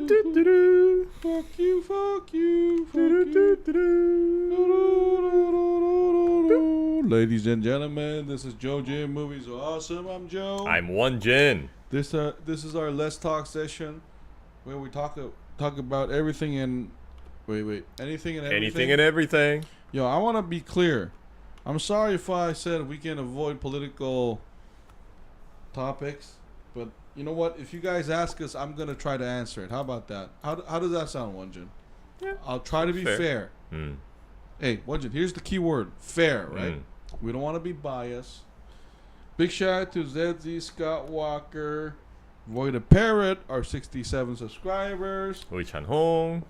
Fuck you, fuck you, fuck you. Ladies and gentlemen, this is JoeJinMovieSoAwesome. I'm Joe. I'm Won-Jin. This is our Let's Talk session where we talk about everything and anything and everything. Anything and everything. Yo, I want to be clear. I'm sorry if I said we can avoid political topics, but you know what? If you guys ask us, I'm gonna try to answer it. How about that? How does that sound, Won-Jin? Yeah, I'll try to be fair. Hey, Won-Jin, here's the key word: fair. Right? We don't want to be biased. Big shout out to ZZ Scott Walker, Void a Parrot, our 67 subscribers. Hui Chan Hong.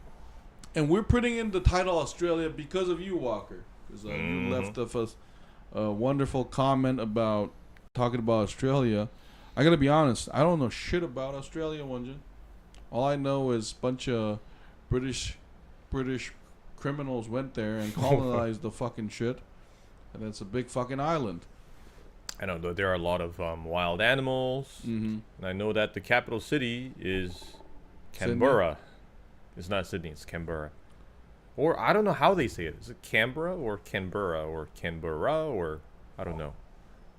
And we're putting in the title Australia because of you, Walker. Because you left us a wonderful comment about talking about Australia. I gotta be honest, I don't know shit about Australia, Won-Jin. All I know is a bunch of British criminals went there and colonized the fucking shit. And it's a big fucking island. I know there are a lot of wild animals. And I know that the capital city is Canberra. Sydney? It's not Sydney, it's Canberra. Or I don't know how they say it. Is it Canberra or Canberra or Canberra or I don't know.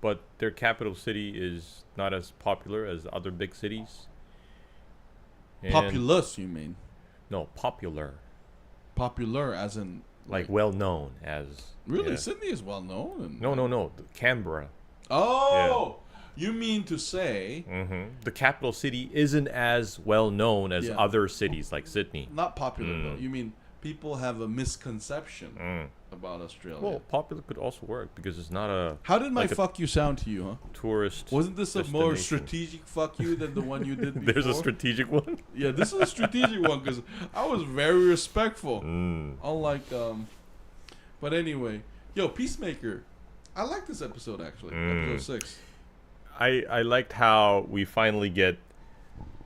But their capital city is not as popular as other big cities. And Populous, you mean? No, popular. Popular as in... Like well known as... Really? Yeah. Sydney is well known? No. Canberra. Oh! Yeah. You mean to say... The capital city isn't as well known as other cities like Sydney. Not popular, though. You mean people have a misconception about Australia. Well, popular could also work because it's not a... How did my fuck you sound to you, huh? Tourist Wasn't this a more strategic fuck you than the one you did before? There's a strategic one? Yeah, this is a strategic one because I was very respectful. Unlike... But anyway, yo, Peacemaker. I like this episode, actually. Episode 6. I liked how we finally get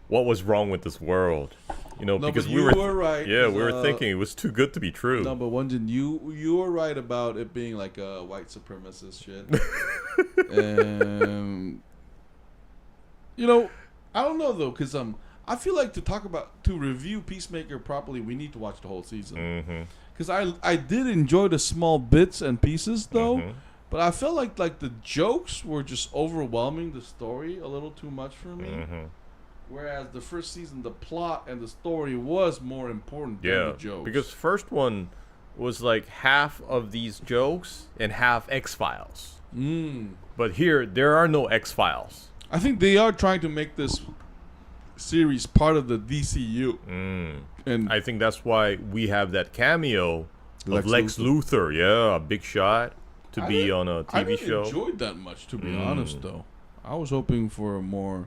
what was wrong with this world. You know, because we were right. Yeah, we were thinking it was too good to be true. No, but Won-Jin, you were right about it being like a white supremacist shit. And you know, I don't know though, because I feel like to review Peacemaker properly, we need to watch the whole season. Because I did enjoy the small bits and pieces though, but I felt like the jokes were just overwhelming the story a little too much for me. Whereas the first season, the plot and the story was more important than the jokes. Because first one was like half of these jokes and half X-Files. But here, there are no X-Files. I think they are trying to make this series part of the DCU. And I think that's why we have that cameo of Lex Luthor. Yeah, a big shot to be on a TV show. I didn't enjoy that much, to be honest, though. I was hoping for a more...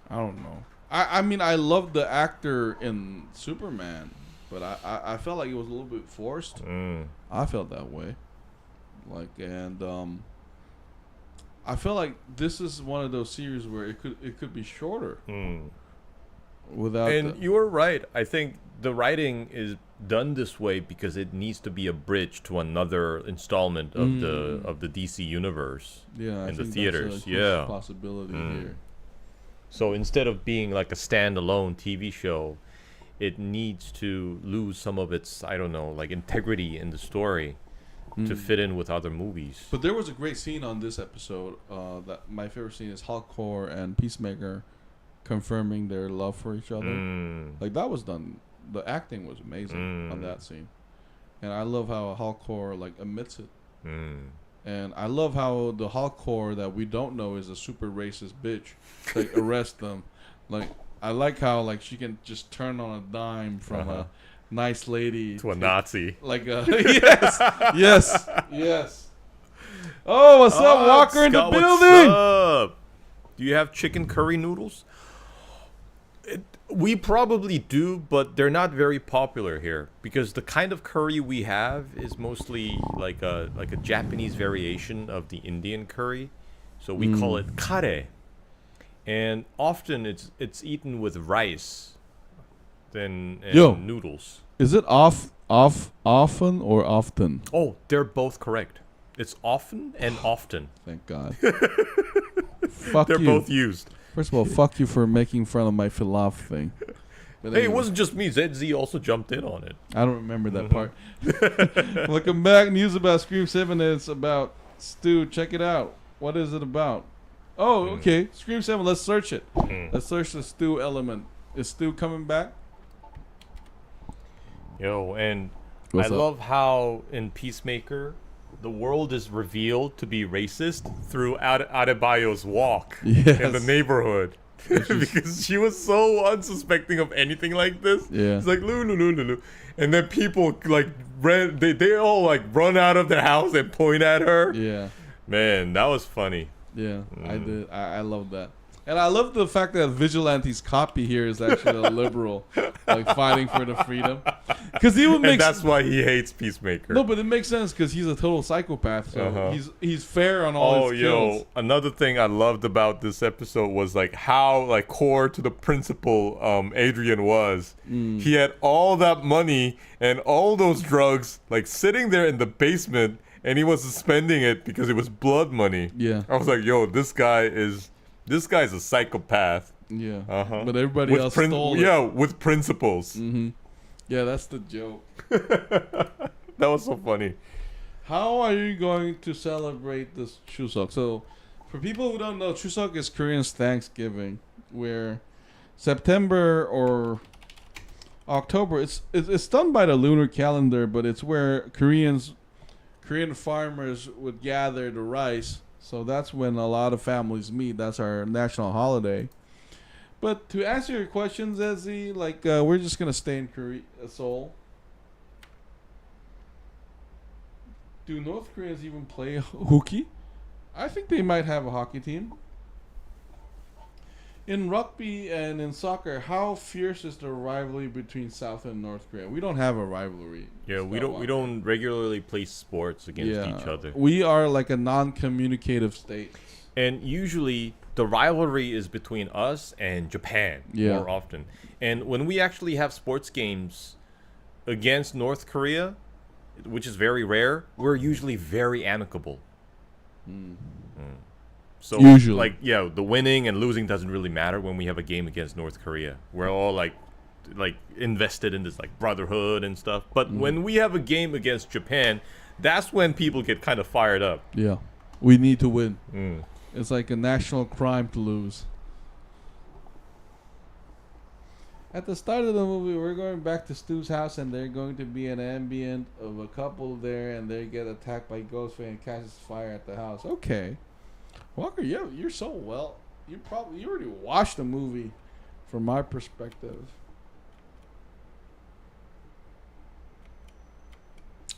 I don't know. I mean, I love the actor in Superman, but I felt like it was a little bit forced. I felt that way. I felt like this is one of those series where it could be shorter. And you were right. I think the writing is done this way because it needs to be a bridge to another installment of the DC universe in the theaters. That's a possibility here. So instead of being like a standalone TV show, it needs to lose some of its, I don't know, like integrity in the story to fit in with other movies. But there was a great scene on this episode. That my favorite scene is Harcourt and Peacemaker confirming their love for each other. Like that was done. The acting was amazing on that scene, and I love how Harcourt like admits it. And I love how the Harcourt that we don't know is a super racist bitch. Like arrest them. Like I like how like she can just turn on a dime from a nice lady to a Nazi. Like yes. Oh, what's up, Walker in the building? What's up? Do you have chicken curry noodles? We probably do, but they're not very popular here because the kind of curry we have is mostly like a Japanese variation of the Indian curry. So we call it kare. And often it's eaten with rice and noodles. Is it often or often? Oh, they're both correct. It's often and often. Thank God. They're both used. First of all, fuck you for making fun of my falafel thing. But Hey, it anyway, wasn't just me. ZZ also jumped in on it. I don't remember that part. Welcome back. News about Scream 7. It's about Stu. Check it out. What is it about? Oh, okay. Scream 7. Let's search it. Let's search the Stu element. Is Stu coming back? Yo, and What's I up? love how in Peacemaker, the world is revealed to be racist through Adebayo's walk in the Yes. neighborhood. Because she was so unsuspecting of anything like this. Yeah. It's like, loo. And then people, like, they all, like, run out of their house and point at her. Yeah. Man, that was funny. Yeah, I did. I love that. And I love the fact that Vigilante's copy here is actually a liberal, like fighting for the freedom. Because he would make. And that's why he hates Peacemaker. No, but it makes sense because he's a total psychopath. So he's fair on all his kills. Another thing I loved about this episode was like how like core to the principle Adrian was. He had all that money and all those drugs like sitting there in the basement, and he wasn't spending it because it was blood money. Yeah. I was like, yo, this guy's a psychopath. Yeah. But everybody else stole it. Yeah, with principles. Yeah, that's the joke. That was so funny. How are you going to celebrate this Chuseok? So, for people who don't know, Chuseok is Korean's Thanksgiving, where September or October, it's done by the lunar calendar, but it's where Korean farmers would gather the rice. So that's when a lot of families meet. That's our national holiday. But to answer your questions, Ezzy, like we're just gonna stay in Seoul. Do North Koreans even play hockey? I think they might have a hockey team. In rugby and in soccer, how fierce is the rivalry between South and North Korea? We don't have a rivalry. Yeah, we don't regularly play sports against each other. We are like a non-communicative state. And usually the rivalry is between us and Japan more often. And when we actually have sports games against North Korea, which is very rare, we're usually very amicable. So Usually. like the winning and losing doesn't really matter when we have a game against North Korea. We're all like invested in this like brotherhood and stuff. But when we have a game against Japan, that's when people get kind of fired up. Yeah. We need to win. It's like a national crime to lose. At the start of the movie, we're going back to Stu's house, and they're going to be an ambient of a couple there, and they get attacked by Ghostface and catches fire at the house. Okay. Walker, you're so well. You already watched the movie from my perspective.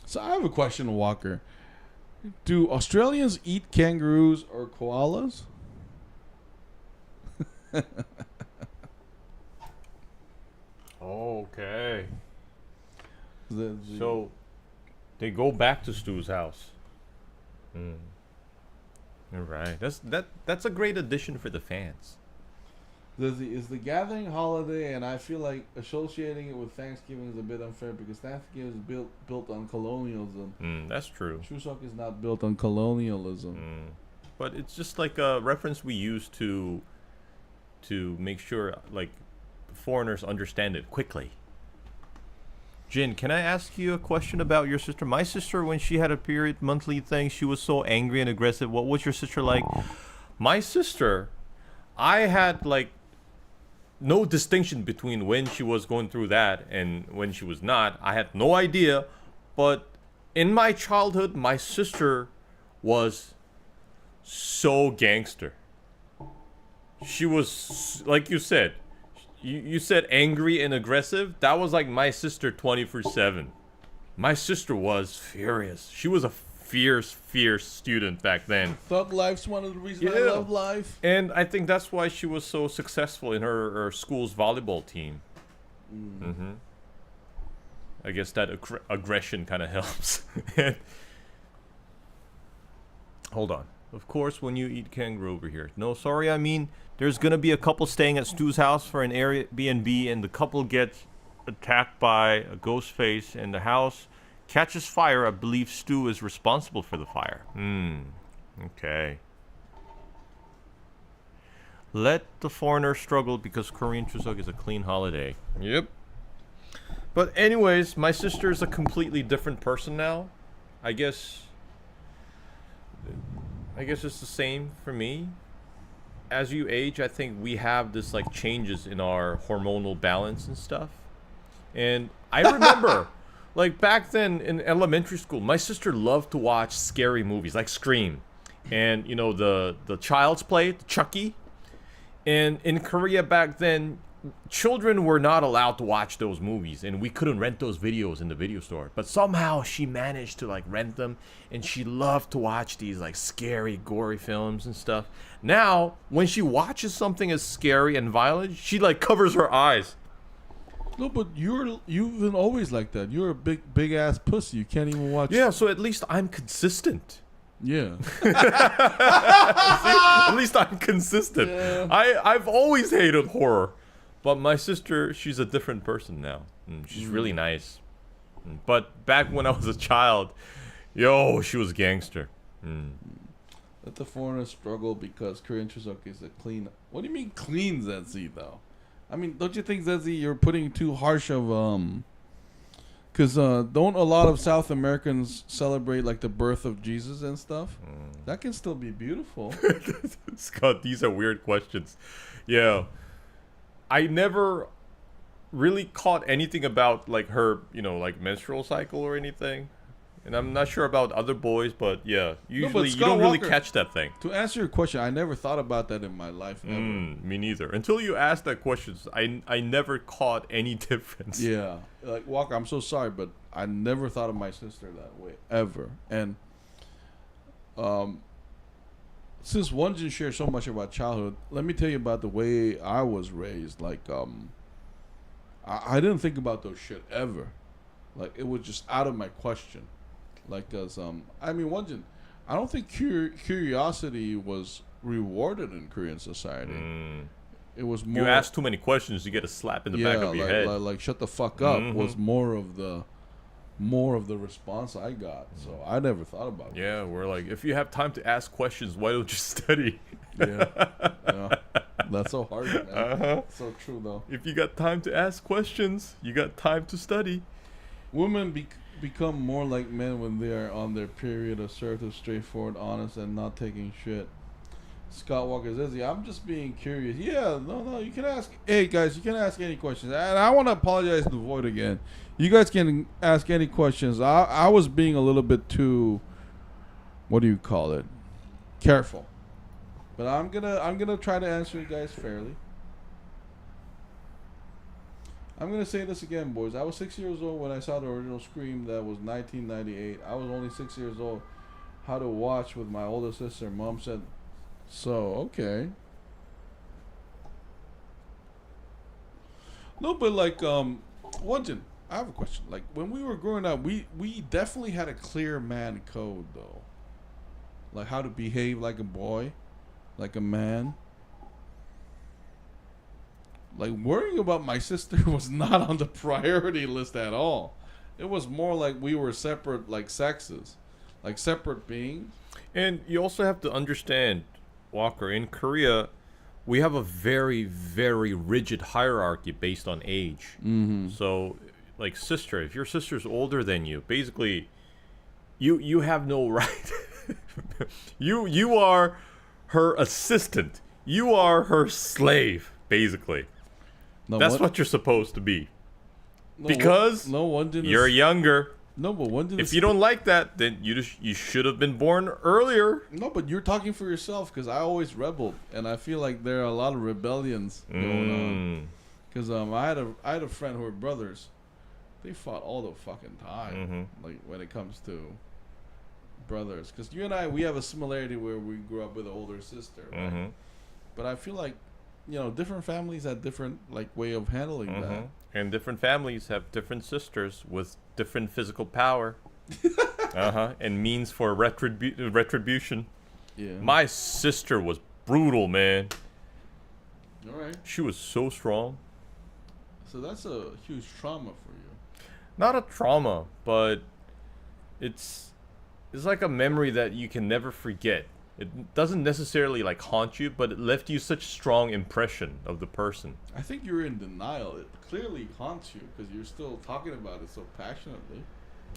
So I have a question, Walker. Do Australians eat kangaroos or koalas? Okay. So they go back to Stu's house. All right. That's a great addition for the fans. Is the gathering holiday, and I feel like associating it with Thanksgiving is a bit unfair because Thanksgiving is built on colonialism. That's true. Chuseok is not built on colonialism. But it's just like a reference we use to make sure like foreigners understand it quickly. Jin, can I ask you a question about your sister? My sister, when she had a period monthly thing, she was so angry and aggressive. What was your sister like? My sister, I had like no distinction between when she was going through that and when she was not. I had no idea. But in my childhood, my sister was so gangster. She was, like you said, you said angry and aggressive. That was like my sister 24/7. My sister was furious. She was a fierce student back then. Thug life's one of the reasons I love life. And I think that's why she was so successful in her school's volleyball team. I guess that aggression kind of helps. Hold on. Of course, when you eat kangaroo over here. No, sorry, I mean, there's going to be a couple staying at Stu's house for an Airbnb, and the couple gets attacked by a ghost face, and the house catches fire. I believe Stu is responsible for the fire. Okay. Let the foreigner struggle because Korean Chuseok is a clean holiday. Yep. But anyways, my sister is a completely different person now. I guess it's the same for me. As you age, I think we have this like changes in our hormonal balance and stuff. And I remember like back then in elementary school, my sister loved to watch scary movies like Scream and you know the Child's Play, Chucky. And in Korea back then, children were not allowed to watch those movies and we couldn't rent those videos in the video store. But somehow she managed to like rent them and she loved to watch these like scary, gory films and stuff. Now, when she watches something as scary and violent, she like covers her eyes. No, but you've been always like that. You're a big ass pussy. You can't even watch. Yeah, so at least I'm consistent. Yeah. See, at least I'm consistent. Yeah. I've always hated horror. But my sister, she's a different person now. She's really nice. But back when I was a child, she was gangster. Let the foreigner struggle because Korean Chuseok is a clean. What do you mean clean, Zetzi, though? I mean, don't you think, Zetzi, you're putting too harsh of because don't a lot of South Americans celebrate like the birth of Jesus and stuff? That can still be beautiful. Scott, these are weird questions. Yeah. I never really caught anything about like her, like menstrual cycle or anything. And I'm not sure about other boys, but yeah, usually you don't really catch that thing. To answer your question, I never thought about that in my life ever. Me neither. Until you asked that question, I never caught any difference. Yeah. Like, Walker, I'm so sorry, but I never thought of my sister that way, ever. And since Won-Jin shared so much about childhood, let me tell you about the way I was raised. Like, I didn't think about those shit ever. Like, it was just out of my question. Like, I mean, Won-Jin, I don't think curiosity was rewarded in Korean society. It was more. You ask too many questions, you get a slap in the back of your head. Like, shut the fuck up was more of the response I got. So I never thought about it. Yeah, we're like, if you have time to ask questions, why don't you study? Yeah. That's so hard, man. So true, though. If you got time to ask questions, you got time to study. Women become more like men when they are on their period, assertive, straightforward, honest, and not taking shit. Scott Walker says, yeah, I'm just being curious. Yeah, no, you can ask. Hey, guys, you can ask any questions. And I want to apologize to Void again. You guys can ask any questions. I was being a little bit too, what do you call it? Careful. But I'm gonna try to answer you guys fairly. I'm gonna say this again, boys. I was 6 years old when I saw the original Scream. That was 1998. I was only 6 years old. How to watch with my older sister. Mom said, so okay. No, but like Won-Jin, I have a question. Like, when we were growing up, we definitely had a clear man code, though. Like, how to behave like a boy, like a man. Like, worrying about my sister was not on the priority list at all. It was more like we were separate, like, sexes. Like, separate beings. And you also have to understand, Walker, in Korea, we have a very, very rigid hierarchy based on age. So, like, sister, if your sister's older than you, basically, you have no right. You are her assistant. You are her slave, basically. No, that's what you're supposed to be. Because you're younger. No, but Won-Jin if you don't like that, then you should have been born earlier. No, but you're talking for yourself, because I always rebelled, and I feel like there are a lot of rebellions going on. Because I had a friend who were brothers. They fought all the fucking time, like when it comes to brothers. Because you and I, we have a similarity where we grew up with an older sister, right? But I feel like, different families have different like way of handling that. And different families have different sisters with different physical power. And means for retribution. Yeah. My sister was brutal, man. All right. She was so strong. So that's a huge trauma for you. Not a trauma, but it's like a memory that you can never forget. It doesn't necessarily like haunt you, but it left you such strong impression of the person. I think you're in denial. It clearly haunts you because you're still talking about it so passionately.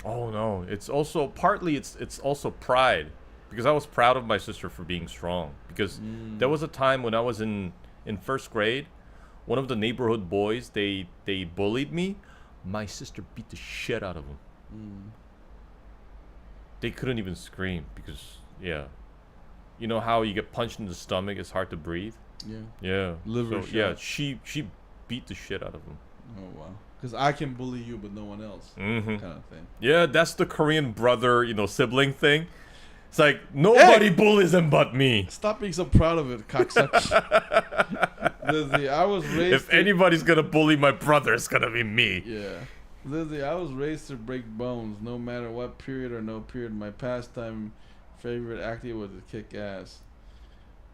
Oh no, it's also partly it's also pride, because I was proud of my sister for being strong. Because there was a time when I was in first grade, one of the neighborhood boys they bullied me. My sister beat the shit out of him. They couldn't even scream because you know how you get punched in the stomach, it's hard to breathe. Yeah. Liver so, shot. yeah, she beat the shit out of him. Oh wow. Because I can bully you, but no one else, kind of thing. Yeah, that's the Korean brother, sibling thing. It's like nobody bullies him but me. Stop being so proud of it, cocksucker. Lizzie, I was raised. If anybody's gonna bully my brother, it's gonna be me. Yeah, Lizzie, I was raised to break bones, no matter what period or no period. My pastime, favorite activity was to kick ass.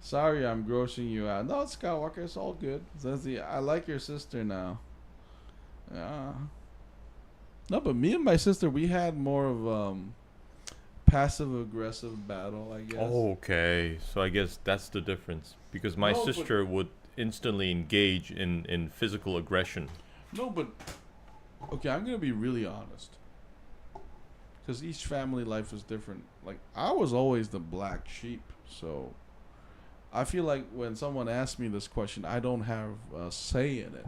Sorry, I'm grossing you out. No, Skywalker, it's all good. Lizzie, I like your sister now. No, but me and my sister, we had more of passive aggressive battle, I guess. Oh, okay, so I guess that's the difference, because my sister would instantly engage in physical aggression. No, but okay, I'm gonna be really honest, because each family life is different. Like, I was always the black sheep, so I feel like when someone asks me this question, I don't have a say in it.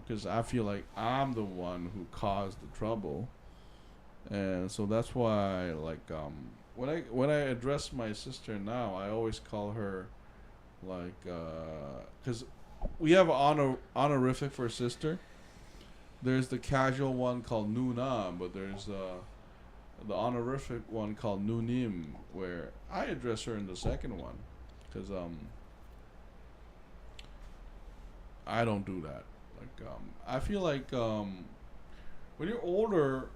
Because I feel like I'm the one who caused the trouble, and so that's why, like, when I address my sister now, I always call her, like, because we have an honorific for sister. There's the casual one called Nuna, but there's the honorific one called Nunim, where I address her in the second one, because I don't do that. Like, I feel like when you're older,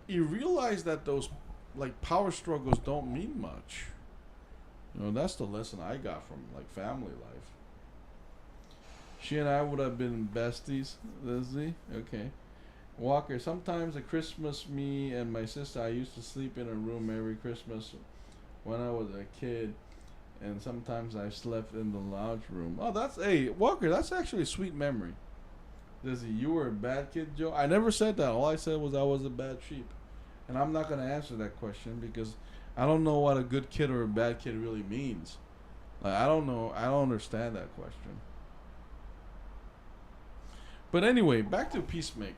you realize that those, like, power struggles don't mean much. That's the lesson I got from, like, family life. She and I would have been besties, Leslie. Okay. Walker, sometimes at Christmas, me and my sister, I used to sleep in a room every Christmas when I was a kid. And sometimes I slept in the lounge room. Oh, Walker, that's actually a sweet memory. Lizzie, you were a bad kid, Joe? I never said that. All I said was I was a bad sheep. And I'm not going to answer that question because I don't know what a good kid or a bad kid really means. Like, I don't know. I don't understand that question. But anyway, back to Peacemaker.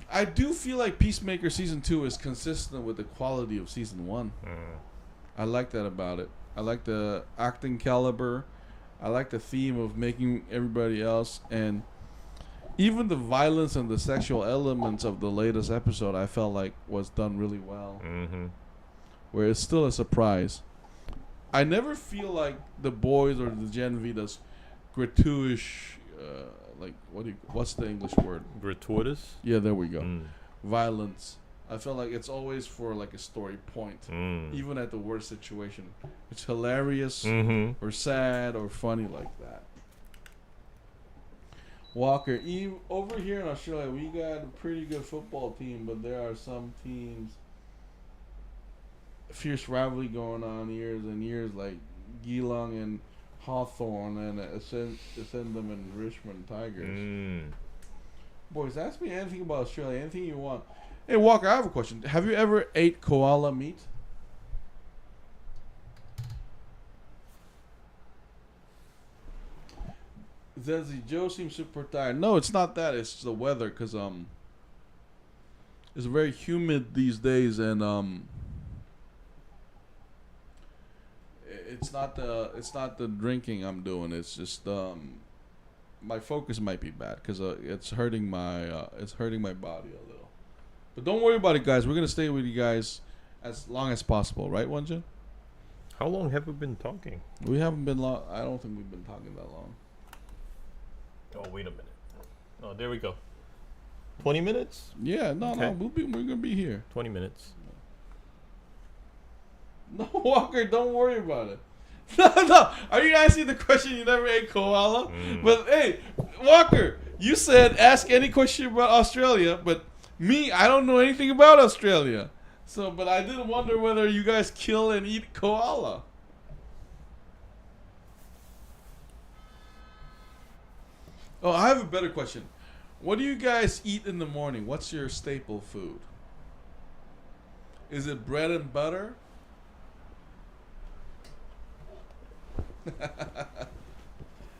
I do feel like Peacemaker Season 2 is consistent with the quality of Season 1. I like that about it. I like the acting caliber. I like the theme of making everybody else. And even the violence and the sexual elements of the latest episode, I felt like was done really well. Where it's still a surprise. I never feel like the boys or the Gen V does gratuitous... like, what's the English word? Gratuitous? Yeah, there we go. Violence. I feel like it's always for, like, a story point. Even at the worst situation. It's hilarious or sad or funny like that. Walker, over here in Australia, we got a pretty good football team, but there are some teams, fierce rivalry going on years and years, like Geelong and Hawthorn and Essendon and Richmond Tigers. Boys, ask me anything about Australia, anything you want. Hey, Walker, I have a question. Have you ever ate koala meat? Zenzi, Joe seems super tired. No, it's not that. It's the weather, because it's very humid these days, and it's not the drinking I'm doing. It's just my focus might be bad because it's hurting my body a little. But don't worry about it, guys. We're gonna stay with you guys as long as possible, right, Won-Jin? How long have we been talking? We haven't been long. I don't think we've been talking that long. Oh, wait a minute. Oh, there we go. 20 minutes? Yeah, no, we're gonna be here. 20 minutes. No, Walker, don't worry about it. No. Are you asking the question you never ate koala? But hey, Walker, you said ask any question about Australia, but Me, I don't know anything about Australia. So, but I did wonder whether you guys kill and eat koala. Oh, I have a better question. What do you guys eat in the morning? What's your staple food? Is it bread and butter?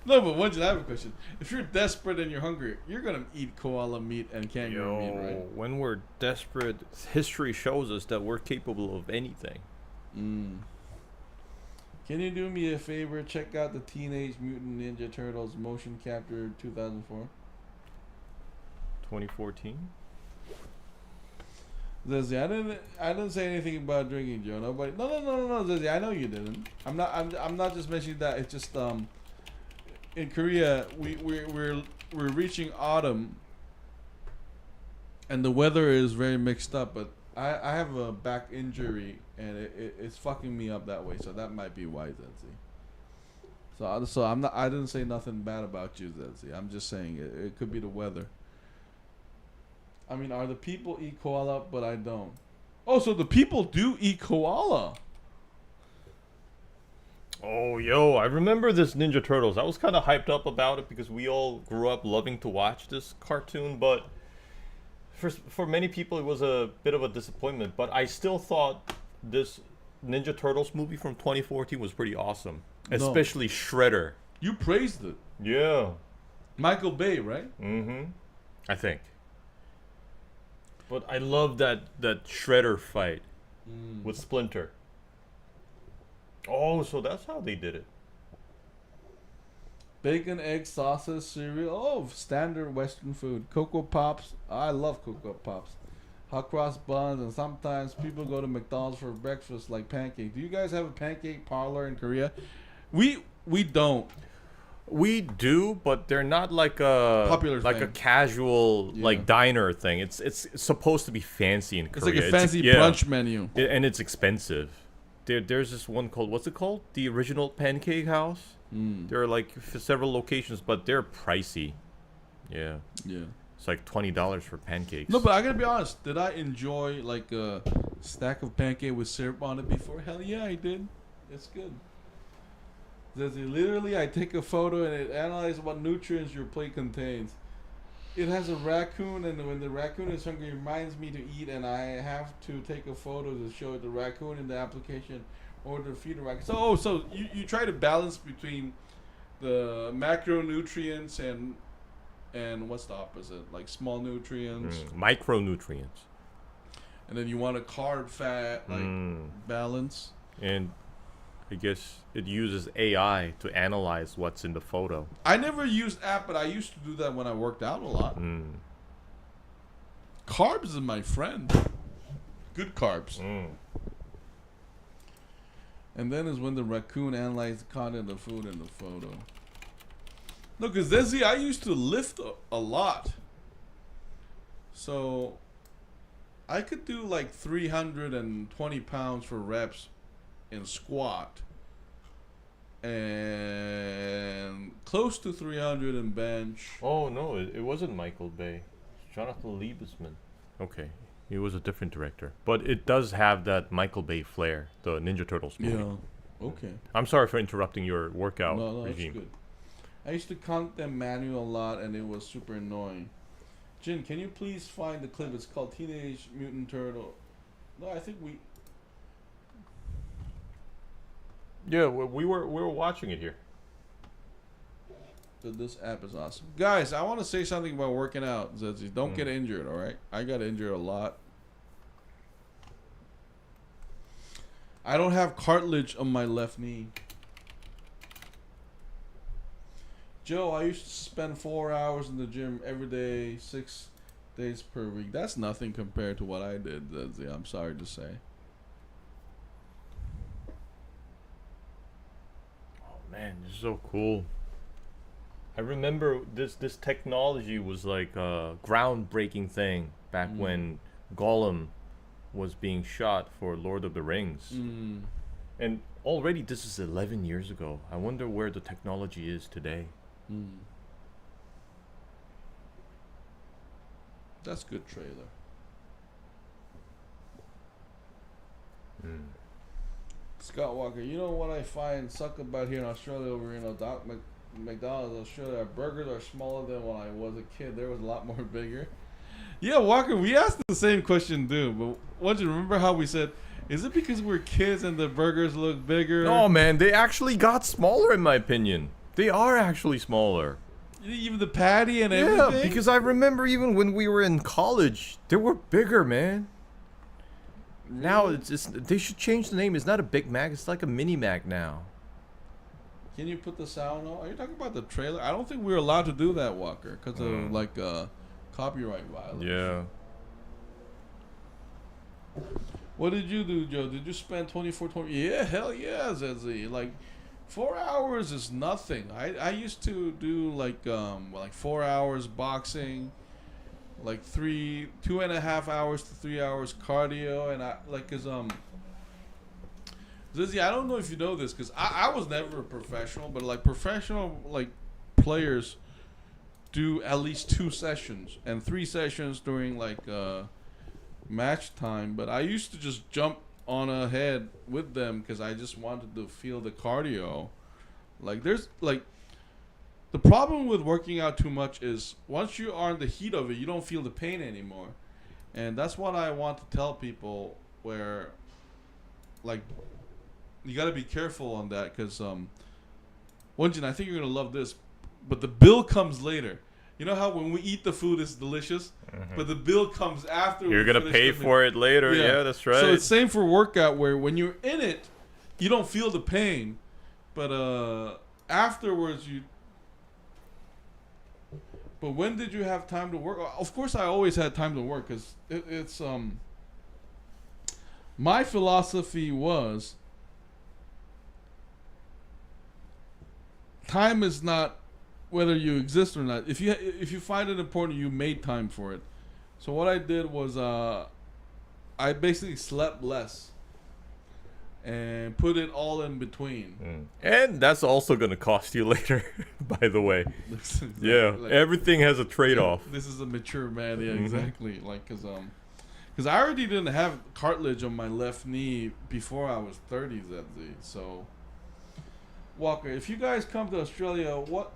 No, but Won-Jin, I have a question. If you're desperate and you're hungry, you're gonna eat koala meat and kangaroo meat, right? When we're desperate, history shows us that we're capable of anything. Mm. Can you do me a favor? Check out the Teenage Mutant Ninja Turtles motion capture 2004. 2014. Zizzy, I didn't say anything about drinking, Joe. Nobody. No, Zizzy. I know you didn't. I'm not just mentioning that. It's just in Korea we're reaching autumn, and the weather is very mixed up. But I have a back injury, and it's fucking me up that way. So that might be why, Zizzy. So I'm not. I didn't say nothing bad about you, Zizzy. I'm just saying it could be the weather. I mean, are the people eat koala, but I don't. Oh, so the people do eat koala. Oh, yo, I remember this Ninja Turtles. I was kind of hyped up about it because we all grew up loving to watch this cartoon, but for many people it was a bit of a disappointment. But I still thought this Ninja Turtles movie from 2014 was pretty awesome. Especially Shredder. You praised it. Yeah. Michael Bay, right? Mm-hmm. I think. But I love that Shredder fight with Splinter. Oh, so that's how they did it. Bacon, egg, sausage, cereal. Oh, standard Western food. Cocoa Pops. I love Cocoa Pops. Hot cross buns, and sometimes people go to McDonald's for breakfast like pancake. Do you guys have a pancake parlor in Korea? We don't. We do, but they're not like a popular like thing. a casual like diner thing. It's supposed to be fancy in Korea. It's like a fancy brunch menu, and it's expensive. There's this one called, what's it called? The Original Pancake House. There are like several locations, but they're pricey. Yeah. It's like $20 for pancakes. No, but I gotta be honest. Did I enjoy like a stack of pancake with syrup on it before? Hell yeah, I did. It's good. Literally, I take a photo and it analyzes what nutrients your plate contains. It has a raccoon, and when the raccoon is hungry, it reminds me to eat, and I have to take a photo to show the raccoon in the application or to feed the raccoon. So you try to balance between the macronutrients and what's the opposite? Like small nutrients. Micronutrients. And then you want a carb fat balance. And I guess it uses AI to analyze what's in the photo. I never used app, but I used to do that when I worked out a lot. Carbs is my friend. Good carbs. And then is when the raccoon analyzed the content of food in the photo. No, because Desi, I used to lift a lot. So I could do like 320 pounds for reps in squat and close to 300 in bench. Oh no, it wasn't Michael Bay. It's Jonathan Liebesman. Okay, he was a different director, but it does have that Michael Bay flair, the Ninja Turtles movie. Yeah. Okay. I'm sorry for interrupting your workout That's regime. good. I used to count them manual a lot, and it was super annoying. Jin, can you please find the clip? It's called Teenage Mutant Turtle. No, I think we. Yeah, we were watching it here. But this app is awesome, guys. I want to say something about working out. Zedzi, don't get injured. All right, I got injured a lot. I don't have cartilage on my left knee. Joe, I used to spend 4 hours in the gym every day, 6 days per week. That's nothing compared to what I did, Zedzi. I'm sorry to say. Man, this is so cool. I remember this technology was like a groundbreaking thing back when Gollum was being shot for Lord of the Rings. And already this is 11 years ago. I wonder where the technology is today. That's a good trailer. Scott Walker, you know what I find suck about here in Australia over, McDonald's Australia, our burgers are smaller than when I was a kid. There was a lot more bigger. Yeah, Walker, we asked the same question, dude. But once you remember how we said, is it because we're kids and the burgers look bigger? No, man, they actually got smaller in my opinion. They are actually smaller. Even the patty and everything? Yeah, because I remember even when we were in college, they were bigger, man. Really? Now they should change the name. It's not a Big Mac, it's like a Mini Mac now. Can you put the sound on? Are you talking about the trailer? I don't think we're allowed to do that, Walker, because of copyright violence. Yeah. What did you do, Joe? Did you spend 20? Yeah, hell yeah, Zezzy. Like 4 hours is nothing. I used to do like 4 hours boxing, like 2.5 hours to 3 hours cardio, and Zizzy, I don't know if you know this, because I was never a professional, but like professional players do at least 2 sessions and 3 sessions during match time. But I used to just jump on ahead with them because I just wanted to feel the cardio. The problem with working out too much is once you are in the heat of it, you don't feel the pain anymore. And that's what I want to tell people, where you got to be careful on that, because Won-Jin, I think you're going to love this, but the bill comes later. You know how when we eat the food it's delicious, but the bill comes after. You're going to pay for it later. Yeah, that's right. So it's same for workout, where when you're in it, you don't feel the pain, but afterwards you. But when did you have time to work? Of course, I always had time to work, because it's my philosophy was, time is not whether you exist or not. If you find it important, you made time for it. So what I did was I basically slept less and put it all in between. And that's also going to cost you later, by the way. Everything has a trade-off. Yeah, this is a mature man. Yeah, exactly. Because I already didn't have cartilage on my left knee before I was 30, ZZ. So, Walker, if you guys come to Australia, what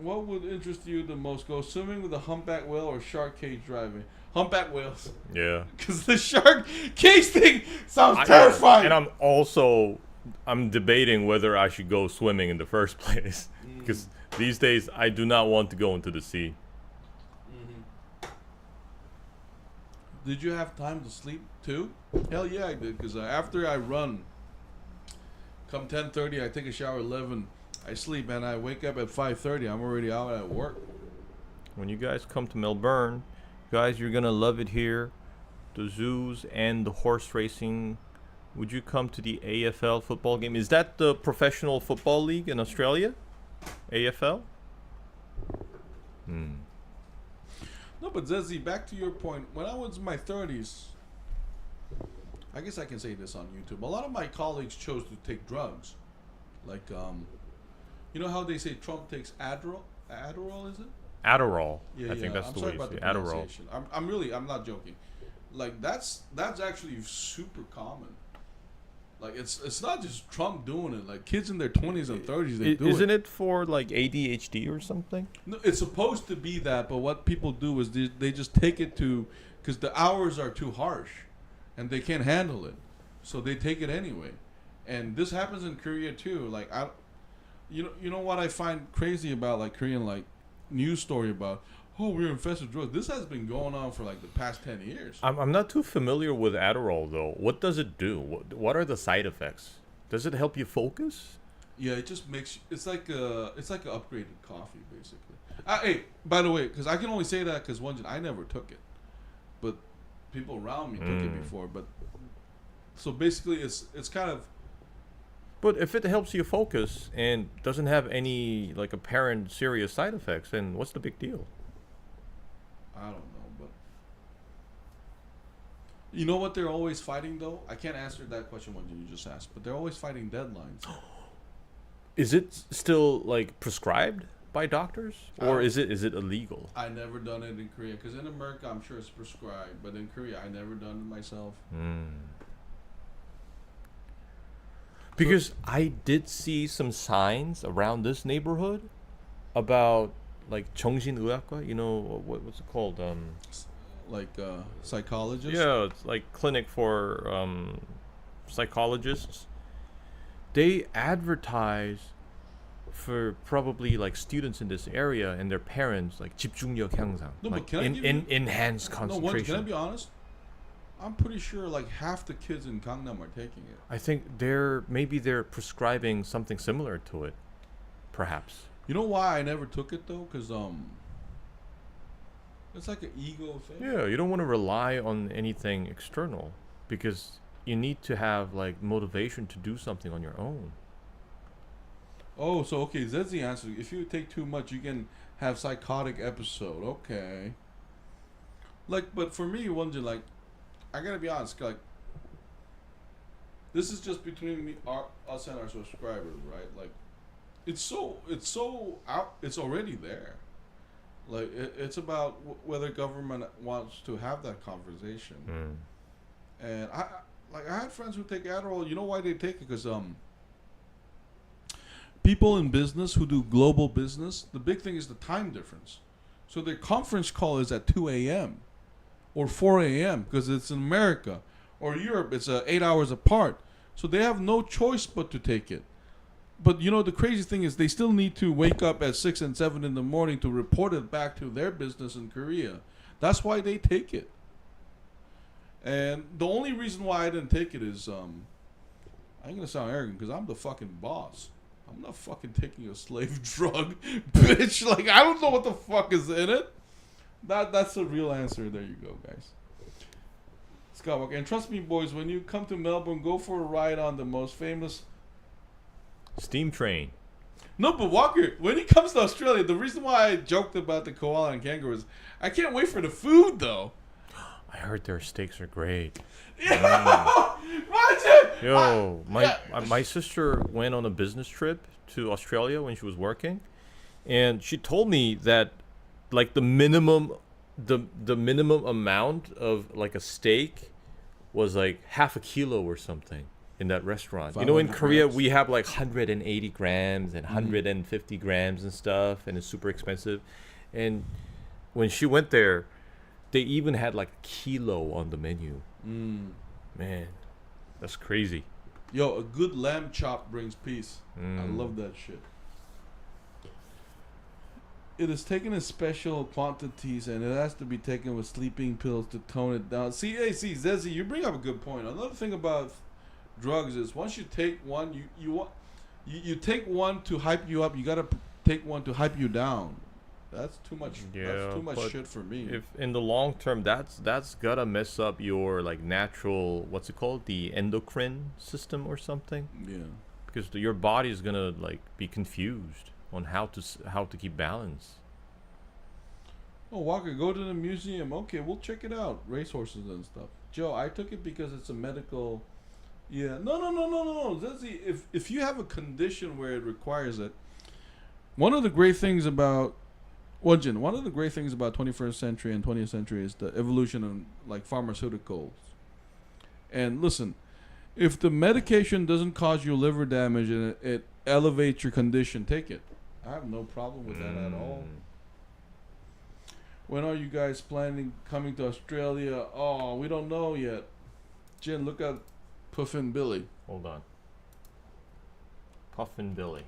would interest you the most? Go swimming with a humpback whale or shark cage driving? Humpback whales. Yeah. Because the shark cage thing sounds terrifying. And I'm debating whether I should go swimming in the first place. Because these days I do not want to go into the sea. Did you have time to sleep too? Hell yeah, I did. Because after I run, come 10:30, I take a shower 11. I sleep, and I wake up at 5:30. I'm already out at work. When you guys come to Melbourne, guys, you're gonna love it here. The zoos and the horse racing. Would you come to the AFL football game? Is that the professional football league in Australia? AFL? No, but Zezzy, back to your point. When I was in my 30s, I guess I can say this on YouTube. A lot of my colleagues chose to take drugs. You know how they say Trump takes Adderall? Adderall, is it? Adderall. I think that's the way you say it. Adderall. I'm not joking. That's actually super common. It's not just Trump doing it. Like kids in their 20s and 30s, they do it. Isn't it for ADHD or something? No, it's supposed to be that, but what people do is they just take it because the hours are too harsh, and they can't handle it, so they take it anyway. And this happens in Korea too. You know what I find crazy about Korean news story about, oh, we're infested with drugs. This has been going on for the past 10 years. I'm not too familiar with Adderall though. What does it do? What are the side effects? Does it help you focus? Yeah, it just makes it's like an upgraded coffee basically. Hey, by the way, because I can only say that because I never took it, but people around me took it before. But so basically, it's kind of. But if it helps you focus and doesn't have any apparent serious side effects, then what's the big deal? I don't know, but you know what they're always fighting though? I can't answer that question when you just asked, but they're always fighting deadlines. Is it still prescribed by doctors, or is it illegal? I never done it in Korea, because in America I'm sure it's prescribed, but in Korea I never done it myself. Because I did see some signs around this neighborhood about like 정신의학과, you know what's it called? Like psychologist. Yeah, it's like clinic for psychologists. They advertise for probably like students in this area and their parents, like 집중력 향상, No, like but can I give you... enhanced No, concentration. can I be honest? I'm pretty sure like half the kids in Gangnam are taking it. I think they're prescribing something similar to it, perhaps. You know why I never took it though? Because it's like an ego thing. Yeah, you don't want to rely on anything external because you need to have like motivation to do something on your own. Oh, so okay, that's the answer. If you take too much, you can have psychotic episode. Okay. Like, but for me, Won-Jin, like, I gotta be honest, like, this is just between me, us and our subscribers, right? Like, it's so out. It's already there. Like, it's about whether government wants to have that conversation. And I had friends who take Adderall. You know why they take it? Because people in business who do global business, the big thing is the time difference. So their conference call is at 2 a.m. or 4 a.m. because it's in America. Or Europe, it's 8 hours apart. So they have no choice but to take it. But you know, the crazy thing is they still need to wake up at 6 and 7 in the morning to report it back to their business in Korea. That's why they take it. And the only reason why I didn't take it is, I'm going to sound arrogant because I'm the fucking boss. I'm not fucking taking a slave drug, bitch. Like, I don't know what the fuck is in it. That's the real answer. There you go, guys. Skywalker. And trust me, boys, when you come to Melbourne, go for a ride on the most famous Steam train. No, but Walker, when it comes to Australia, the reason why I joked about the koala and kangaroos, I can't wait for the food, though. I heard their steaks are great. Yeah. Imagine! Yo, my sister went on a business trip to Australia when she was working, and she told me that like the minimum amount of like a steak was like half a kilo or something in that restaurant. You know, in Korea grams. we have like 180 grams and 150 grams and stuff, and it's super expensive. And when she went there, they even had like a kilo on the menu. Man, that's crazy. Yo, a good lamb chop brings peace. I love that shit. It is taken in special quantities, and it has to be taken with sleeping pills to tone it down. See, Zezzy, you bring up a good point. Another thing about drugs is once you take one, you take one to hype you up. You gotta take one to hype you down. That's too much. Yeah, that's too much shit for me. If in the long term, that's gotta mess up your like natural, what's it called, the endocrine system or something. Yeah. Because your body is gonna like be confused on how to keep balance. Oh, Walker, go to the museum. Okay, we'll check it out. Racehorses and stuff. Joe, I took it because it's a medical. Yeah. No. Zezzy, if you have a condition where it requires it, one of the great things about Won-Jin, one of the great things about 21st century and 20th century is the evolution of like pharmaceuticals. And listen, if the medication doesn't cause you liver damage and it elevates your condition, take it. I have no problem with that at all. When are you guys planning coming to Australia? Oh, we don't know yet. Jin, look at Puffin Billy. Hold on. Puffin Billy.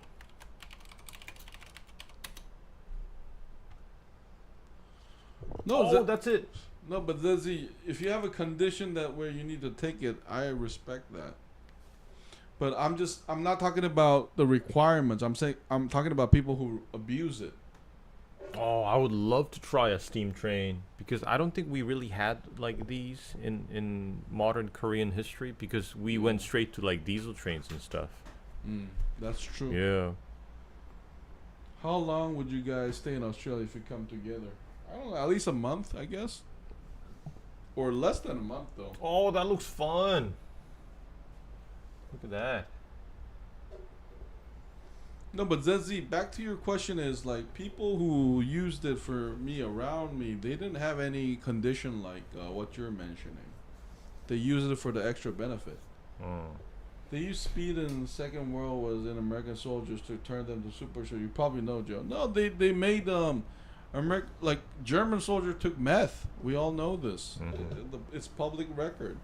No, that's it. No, but Zezzy, if you have a condition that where you need to take it, I respect that. But I'm not talking about the requirements. I'm talking about people who abuse it. Oh, I would love to try a steam train because I don't think we really had like these in modern Korean history because we went straight to like diesel trains and stuff. That's true. Yeah. How long would you guys stay in Australia if you come together? I don't know, at least a month, I guess. Or less than a month, though. Oh, that looks fun. Look at that. No, but Zezzy, back to your question is, like, people who used it for me, around me, they didn't have any condition like what you're mentioning. They used it for the extra benefit. They used speed in the Second World was in American soldiers to turn them to super soldiers. You probably know, Joe. No, they made like German soldiers took meth. We all know this. It's public record.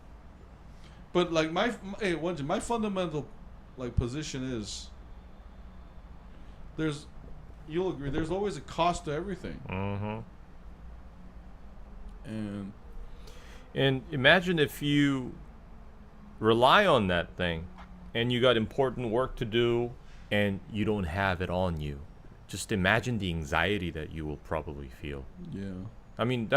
But like hey, Won-Jin, my fundamental like position is you'll agree there's always a cost to everything. And imagine if you rely on that thing and you got important work to do and you don't have it on you. Just imagine the anxiety that you will probably feel. Yeah. I mean,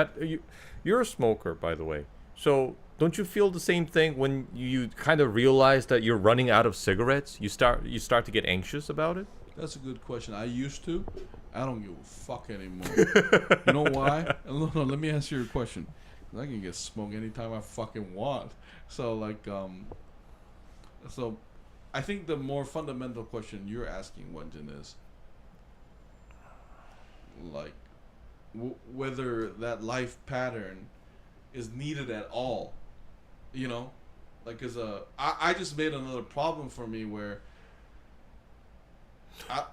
you're a smoker, by the way. So don't you feel the same thing when you kind of realize that you're running out of cigarettes? You start to get anxious about it? That's a good question. I used to. I don't give a fuck anymore. You know why? No, let me answer your question. I can get smoked anytime I fucking want. So like, so I think the more fundamental question you're asking, Won-Jin, is like whether that life pattern is needed at all. You know, like I just made another problem for me where.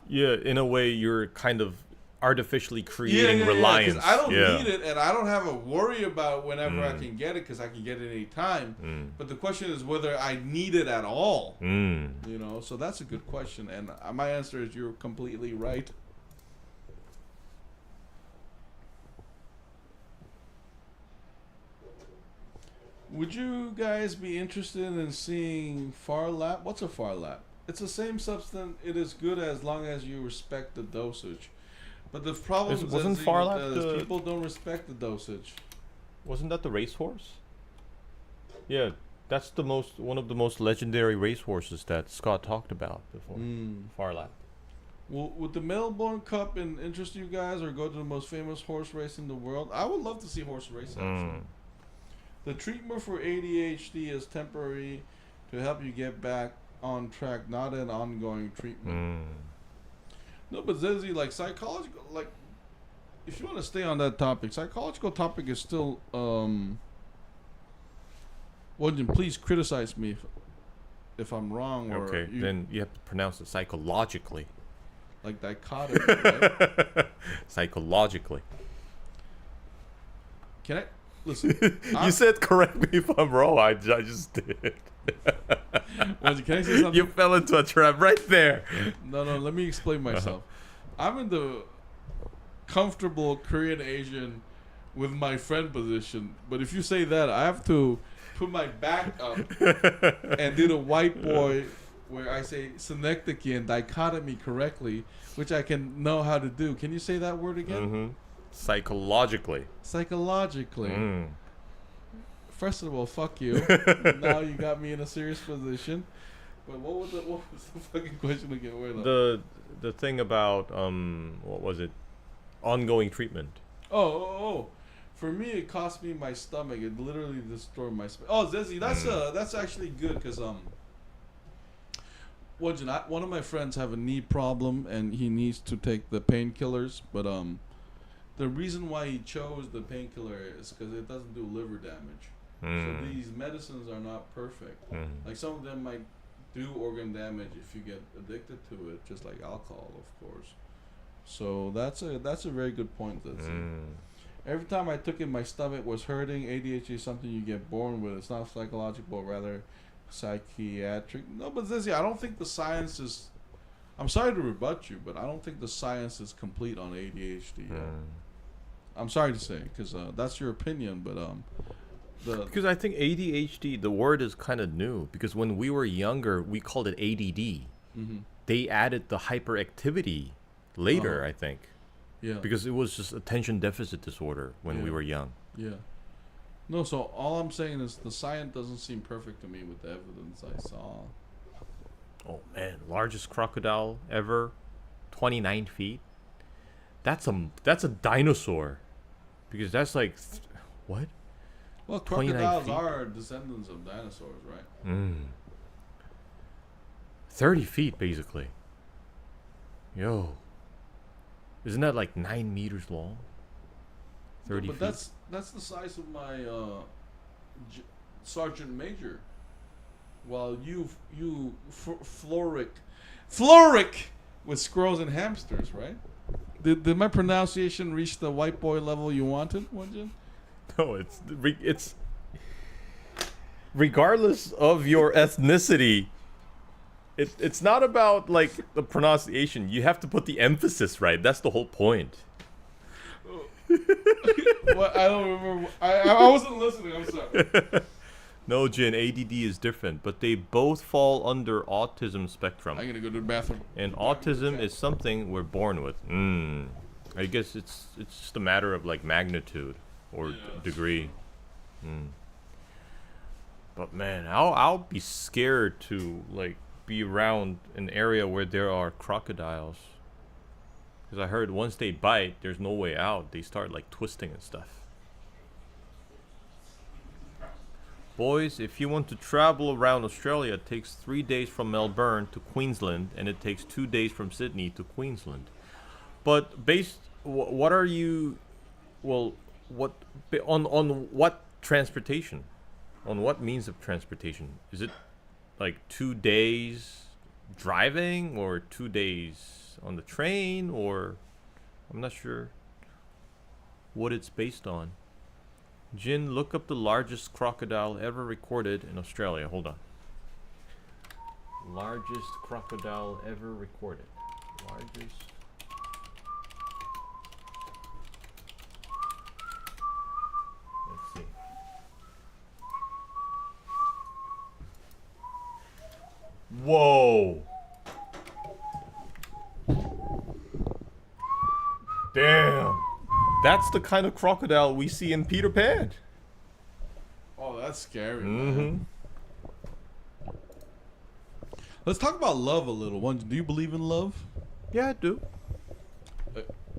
In a way, you're kind of artificially creating reliance. I don't need it, and I don't have a worry about whenever I can get it, because I can get it any time. But the question is whether I need it at all. You know, so that's a good question, and my answer is you're completely right. Would you guys be interested in seeing far lap? What's a far lap? It's the same substance. It is good as long as you respect the dosage. But the problem is people don't respect the dosage. Wasn't that the racehorse? Yeah, that's one of the most legendary racehorses that Scott talked about before. Farlap. Would the Melbourne Cup interest you guys, or go to the most famous horse race in the world? I would love to see horse racing. Actually. The treatment for ADHD is temporary to help you get back on track, not an ongoing treatment. No, but Zezzy, like psychological, like if you want to stay on that topic, psychological topic is still. Won-Jin, please criticize me if I'm wrong. Or okay, then you have to pronounce it psychologically. Like dichotomy, right? Psychologically. Can I listen? You said correct me if I'm wrong. I just did. Can I say something? You fell into a trap right there. No, let me explain myself. I'm in the comfortable Korean Asian with my friend position, but if you say that, I have to put my back up and do the white boy where I say synecdoche and dichotomy correctly, which I can know how to do. Can you say that word again? Psychologically. First of all, fuck you. Now you got me in a serious position. But what was the fucking question again? Where the thing about what was it? Ongoing treatment. Oh. For me, it cost me my stomach. It literally destroyed my stomach. Oh, Zezzy, that's actually good because one of my friends have a knee problem and he needs to take the painkillers, but the reason why he chose the painkiller is because it doesn't do liver damage. So these medicines are not perfect. Like some of them might do organ damage if you get addicted to it, just like alcohol, of course. So that's a very good point. Every time I took it, my stomach was hurting. ADHD is something you get born with. It's not psychological, rather psychiatric. No, but Zizzy, I don't think the science is. I'm sorry to rebut you, but I don't think the science is complete on ADHD. I'm sorry to say, because that's your opinion, but because I think ADHD, the word is kind of new. Because when we were younger, we called it ADD. They added the hyperactivity later, I think. Yeah. Because it was just attention deficit disorder when we were young. Yeah. No, so all I'm saying is the science doesn't seem perfect to me with the evidence I saw. Oh man, largest crocodile ever, 29 feet. That's a dinosaur, because that's like what? Well, crocodiles are descendants of dinosaurs, right? 30 feet basically. Yo. Isn't that like 9 meters long? 30 feet. But that's the size of my sergeant major. Well, you Floric with squirrels and hamsters, right? Did my pronunciation reach the white boy level you wanted, Won-Jin? No, it's regardless of your ethnicity. It's not about like the pronunciation. You have to put the emphasis right. That's the whole point. Well, I don't remember. I wasn't listening. I'm sorry. No, Jin, ADD is different, but they both fall under autism spectrum. I'm gonna go to the bathroom. And autism is something we're born with. I guess it's just a matter of like magnitude or degree. But man, I'll be scared to like be around an area where there are crocodiles. Because I heard once they bite, there's no way out. They start like twisting and stuff. Boys, if you want to travel around Australia, it takes 3 days from Melbourne to Queensland, and it takes 2 days from Sydney to Queensland. But what are you? Well, on what transportation? On what means of transportation? Is it like 2 days driving, or 2 days on the train, or I'm not sure what it's based on. Jin, look up the largest crocodile ever recorded in Australia. Hold on. Largest crocodile ever recorded. Largest. Let's see. Whoa. Damn. That's the kind of crocodile we see in Peter Pan. Oh, that's scary. Man. Let's talk about love a little. Do you believe in love? Yeah, I do.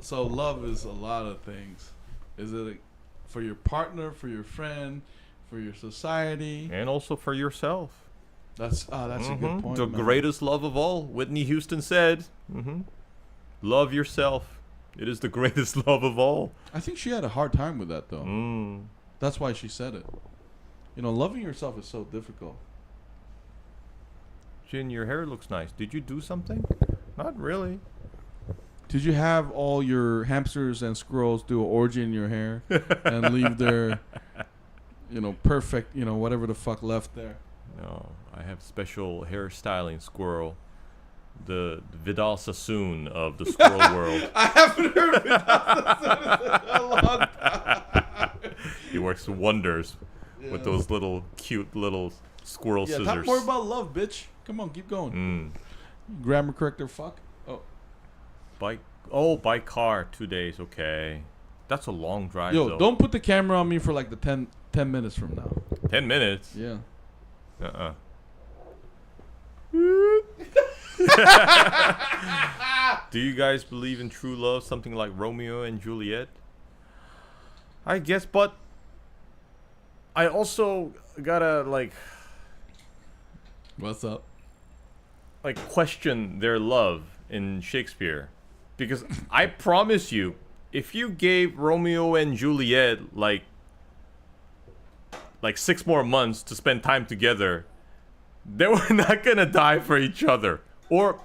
So love is a lot of things. Is it for your partner, for your friend, for your society, and also for yourself? That's a good point. The greatest love of all. Whitney Houston said, "Love yourself. It is the greatest love of all." I think she had a hard time with that, though. That's why she said it. You know, loving yourself is so difficult. Jin, your hair looks nice. Did you do something? Not really. Did you have all your hamsters and squirrels do an orgy in your hair and leave their, perfect, whatever the fuck left there? No, I have special hairstyling squirrel. The Vidal Sassoon of the squirrel world. I haven't heard Vidal Sassoon in a long time. He works wonders with those little cute little squirrel scissors. Talk more about love, bitch. Come on, keep going. Grammar corrector, fuck. By car, 2 days, okay. That's a long drive, though. Don't put the camera on me for like the 10 minutes from now. 10 minutes? Yeah. Do you guys believe in true love, something like Romeo and Juliet? I guess, but I also gotta what's up? Question their love in Shakespeare, because I promise you, if you gave Romeo and Juliet like 6 more months to spend time together, they were not gonna die for each other. Or,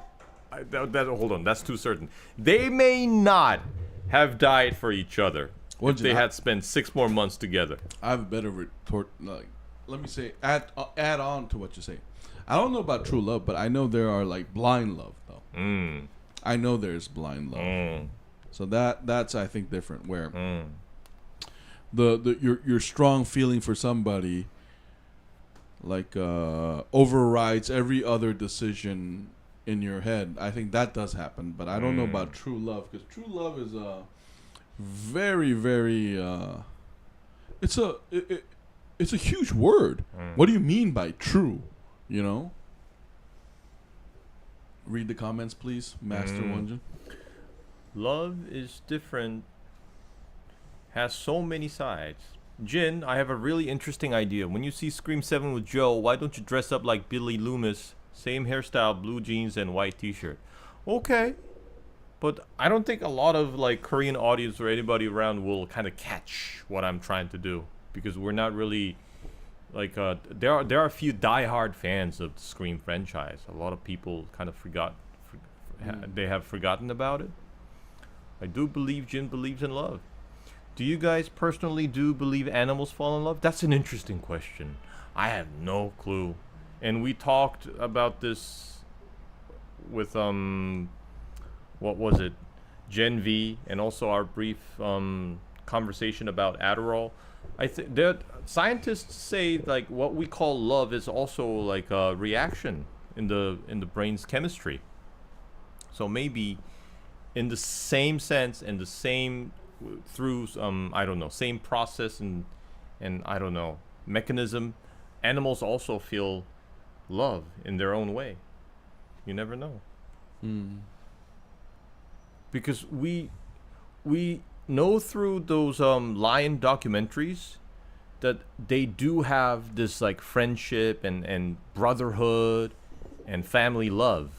hold on, that's too certain. They may not have died for each other if they had spent 6 more months together. I have a better retort. Let me say, add on to what you say. I don't know about true love, but I know there are blind love though. I know there's blind love. So that's I think different. Where your strong feeling for somebody overrides every other decision in your head. I think that does happen, but I don't know about true love, because true love is a very, very it's a huge word. What do you mean by true? Read the comments, please, Master Won-Jin. Love is different, has so many sides. Jin, I have a really interesting idea. When you see Scream 7 with Joe, why don't you dress up like Billy Loomis? Same hairstyle, blue jeans, and white t-shirt. Okay. But I don't think a lot of Korean audience or anybody around will kind of catch what I'm trying to do, because we're not really like there are a few diehard fans of the Scream franchise. A lot of people kind of they have forgotten about it. I do believe Jin believes in love. Do you guys personally do believe animals fall in love? That's an interesting question. I have no clue. And we talked about this with what was it? Gen V, and also our brief conversation about Adderall. I think that scientists say like what we call love is also like a reaction in the brain's chemistry. So maybe in the same sense and the same through I don't know, same process and I don't know, mechanism, animals also feel love in their own way. You never know. Because we know through those lion documentaries that they do have this like friendship and brotherhood and family love.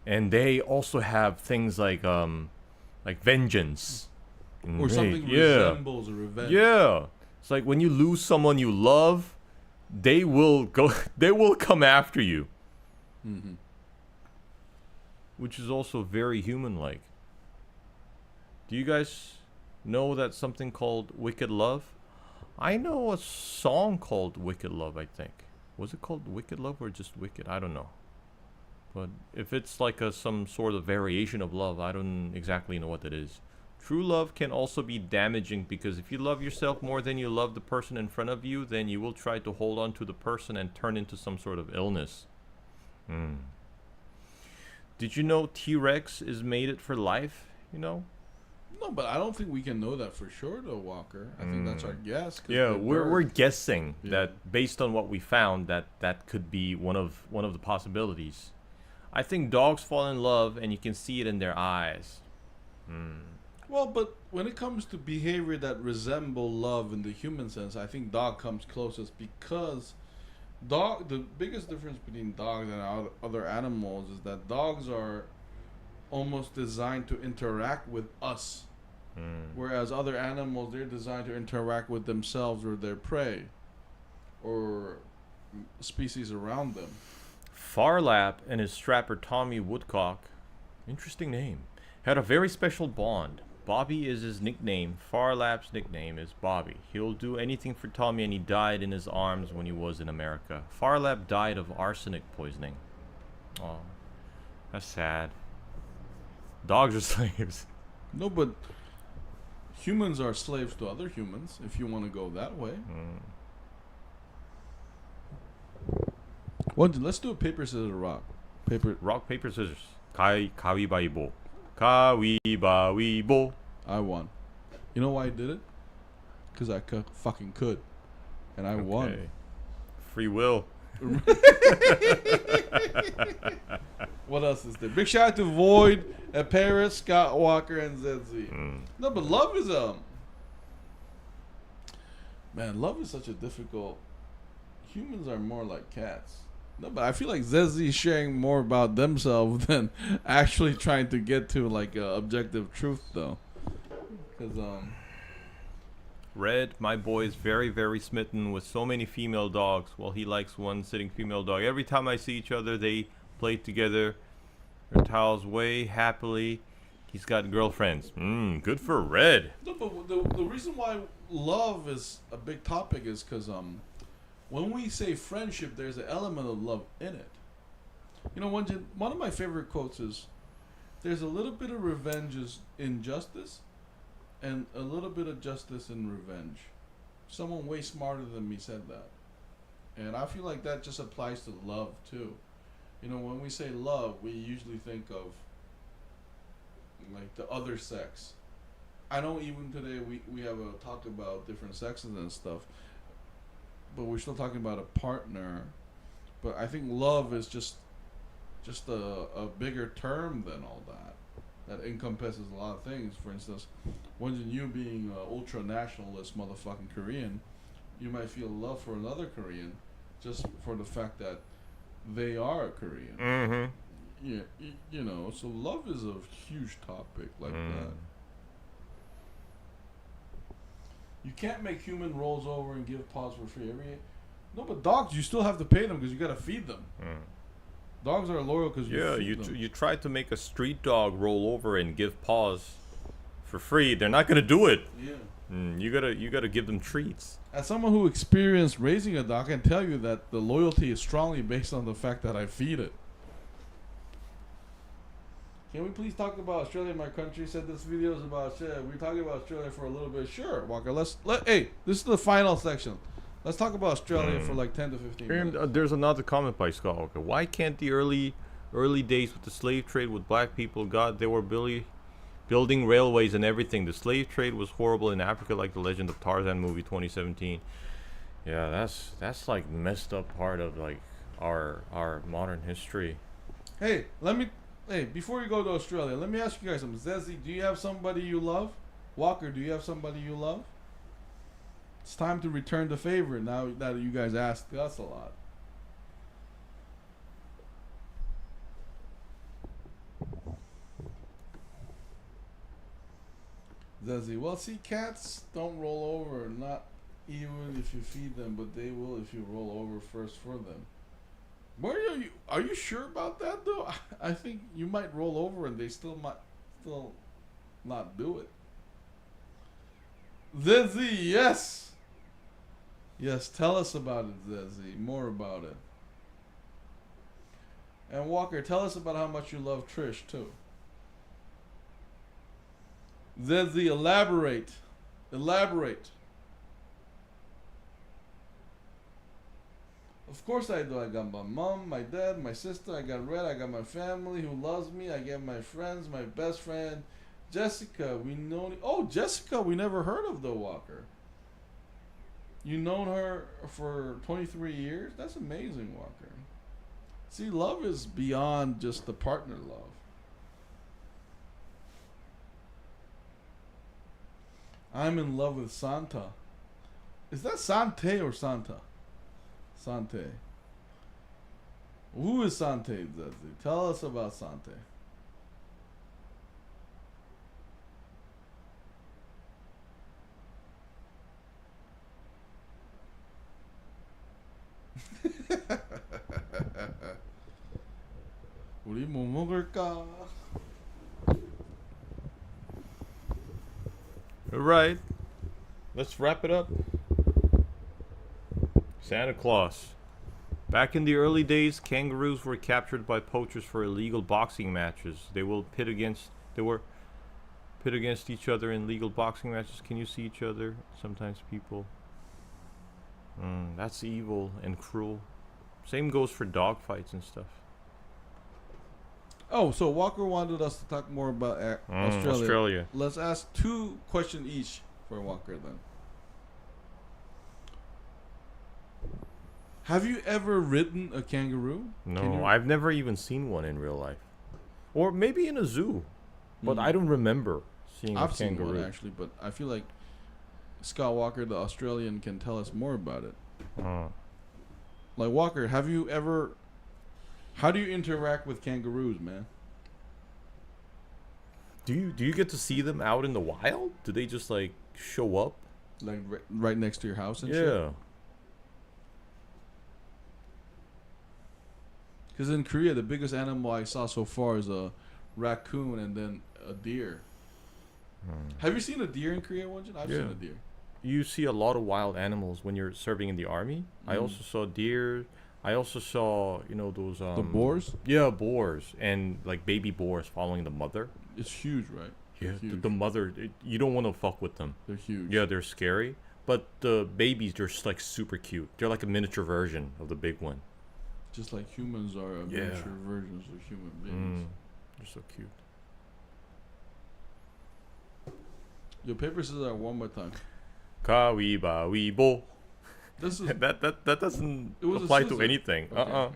And they also have things like vengeance. Or something resembles a revenge. Yeah. It's like when you lose someone you love, they will come after you. Which is also very human-like. Do you guys know that something called Wicked Love? I know a song called Wicked Love, I think. Was it called Wicked Love or just Wicked? I don't know. But if it's like some sort of variation of love, I don't exactly know what that is. True love can also be damaging because if you love yourself more than you love the person in front of you, then you will try to hold on to the person and turn into some sort of illness. Did you know T-Rex is mated for life? You know? No, but I don't think we can know that for sure, though, Walker. I think that's our guess. Yeah, we're guessing that based on what we found, that could be one of the possibilities. I think dogs fall in love, and you can see it in their eyes. Well, but when it comes to behavior that resemble love in the human sense, I think dog comes closest because the biggest difference between dogs and other animals is that dogs are almost designed to interact with us, whereas other animals, they're designed to interact with themselves or their prey or species around them. Farlap and his strapper Tommy Woodcock, interesting name, had a very special bond. Bobby is his nickname. Farlap's nickname is Bobby. He'll do anything for Tommy, and he died in his arms when he was in America. Farlap died of arsenic poisoning. Oh, that's sad. Dogs are slaves. No, but humans are slaves to other humans, if you want to go that way. Well, let's do a paper, scissors, rock. Rock, paper, scissors. Kawibawibo. Kawibawibo. I won. You know why I did it? Because I fucking could. And I won. Free will. What else is there? Big shout out to Void, Paris, Scott Walker, and ZZ. No, but love is man, love is such a difficult. Humans are more like cats. No, but I feel like ZZ is sharing more about themselves than actually trying to get to like objective truth, though. Because Red, my boy, is very, very smitten with so many female dogs. Well, he likes one sitting female dog. Every time I see each other, they play together. Their towels way happily. He's got girlfriends. Good for Red. No, but the reason why love is a big topic is because when we say friendship, there's an element of love in it. You know, Won-Jin, one of my favorite quotes is, "There's a little bit of revenge in justice, and a little bit of justice in revenge." Someone way smarter than me said that. And I feel like that just applies to love, too. You know, when we say love, we usually think of, like, the other sex. I know even today we have a talk about different sexes and stuff, but we're still talking about a partner. But I think love is just a bigger term than all that. That encompasses a lot of things. For instance, Won-Jin, you being an ultra-nationalist motherfucking Korean, you might feel love for another Korean just for the fact that they are a Korean. Yeah, you know, so love is a huge topic like that. You can't make human rolls over and give paws for free. No, but dogs, you still have to pay them because you gotta feed them. Dogs are loyal because you try to make a street dog roll over and give paws for free. They're not gonna do it. Yeah. You gotta give them treats. As someone who experienced raising a dog, I can tell you that the loyalty is strongly based on the fact that I feed it. Can we please talk about Australia, my country? Said this video is about Australia. We're talking about Australia for a little bit. Sure, Walker. Hey, this is the final section. Let's talk about Australia for like 10 to 15 minutes. There's another comment by Scott Walker. Why can't the early days with the slave trade with black people? God, they were building railways and everything. The slave trade was horrible in Africa, like the Legend of Tarzan movie 2017. Yeah, that's like messed up part of like our modern history. Hey, before you go to Australia, let me ask you guys something. Zezzy, do you have somebody you love? Walker, do you have somebody you love? It's time to return the favor now that you guys asked us a lot. Zezzy, well, see, cats don't roll over, not even if you feed them, but they will if you roll over first for them. Are you sure about that though? I think you might roll over and they still might not do it. Zezzy, yes. Yes, tell us about it, Zezzy. More about it. And Walker, tell us about how much you love Trish too. Zezzy, elaborate. Of course I do. I got my mom, my dad, my sister. I got Red. I got my family who loves me. I got my friends, my best friend, Jessica. Jessica, we never heard of though, Walker. You known her for 23 years? That's amazing, Walker. See, love is beyond just the partner love. I'm in love with Santa. Is that Sante or Santa? Sante. Who is Sante, Zezzy? Tell us about Sante. 우리 뭐 먹을까? All right, let's wrap it up. Santa Claus. Back in the early days, kangaroos were captured by poachers for illegal boxing matches. They were pit against each other in legal boxing matches. Can you see each other? Sometimes people. That's evil and cruel. Same goes for dog fights and stuff. Oh, so Walker wanted us to talk more about Australia. Let's ask 2 questions each for Walker then. Have you ever ridden a kangaroo? No, I've never even seen one in real life. Or maybe in a zoo. But I don't remember seeing a kangaroo. I've seen one actually, but I feel like Scott Walker, the Australian, can tell us more about it. Like, Walker, how do you interact with kangaroos, man? Do you get to see them out in the wild? Do they just like show up? Like right next to your house and shit? Yeah. Because in Korea, the biggest animal I saw so far is a raccoon and then a deer. Have you seen a deer in Korea, Won-Jin? I've seen a deer. You see a lot of wild animals when you're serving in the army. I also saw deer. I also saw, those... the boars? Yeah, boars. And, like, baby boars following the mother. It's huge, right? Yeah, the mother, you don't want to fuck with them. They're huge. Yeah, they're scary. But the babies, they're just, like, super cute. They're like a miniature version of the big one. Just like humans are miniature versions of human beings. They're so cute. Your paper says that one more time. Kawiba-wibo. This is that doesn't apply to anything. Okay.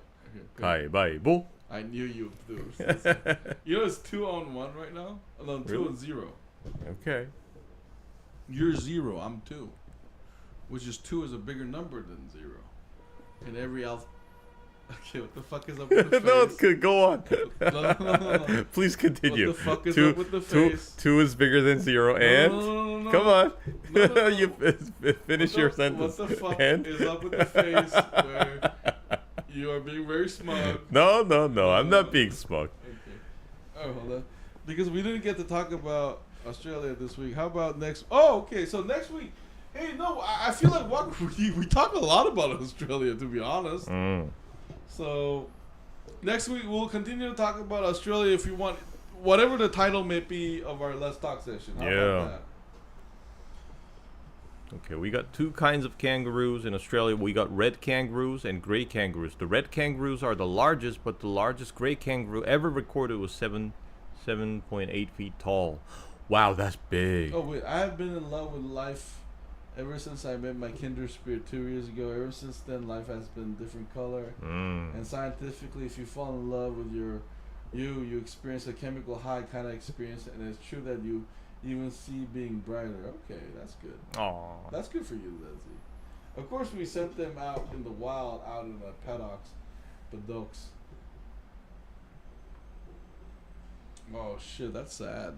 Kai-bai-bo. I knew you would do it. It's 2-on-1 right now? No, 2-0. Okay. You're 0, I'm 2. Which is 2 is a bigger number than 0. In every Okay, what the fuck is up with the face? No, it's good. Go on. No. Please continue. What the fuck is up with the face? Two is bigger than 0, and No. come on. No. You finish your sentence. What the fuck and? is up with the face where you are being very smug? No. I'm not being smug. Okay. Oh, hold on. Because we didn't get to talk about Australia this week. How about next? Oh, okay. So next week. Hey, no, I feel like we talk a lot about Australia, to be honest. So next week we'll continue to talk about Australia if you want, whatever the title may be of our Let's Talk session. How about that? Okay, we got 2 kinds of kangaroos in Australia. We got red kangaroos and gray kangaroos. The red kangaroos are the largest, but the largest gray kangaroo ever recorded was 7.8 feet tall. Wow, that's big. Oh wait, I have been in love with life ever since I met my kindred spirit 2 years ago. Ever since then, life has been different color. And scientifically, if you fall in love with you experience a chemical high kind of experience, and it's true that you even see being brighter. Okay, that's good. Aww. That's good for you, Leslie. Of course, we sent them out in the wild, out in the paddocks. Oh shit, that's sad.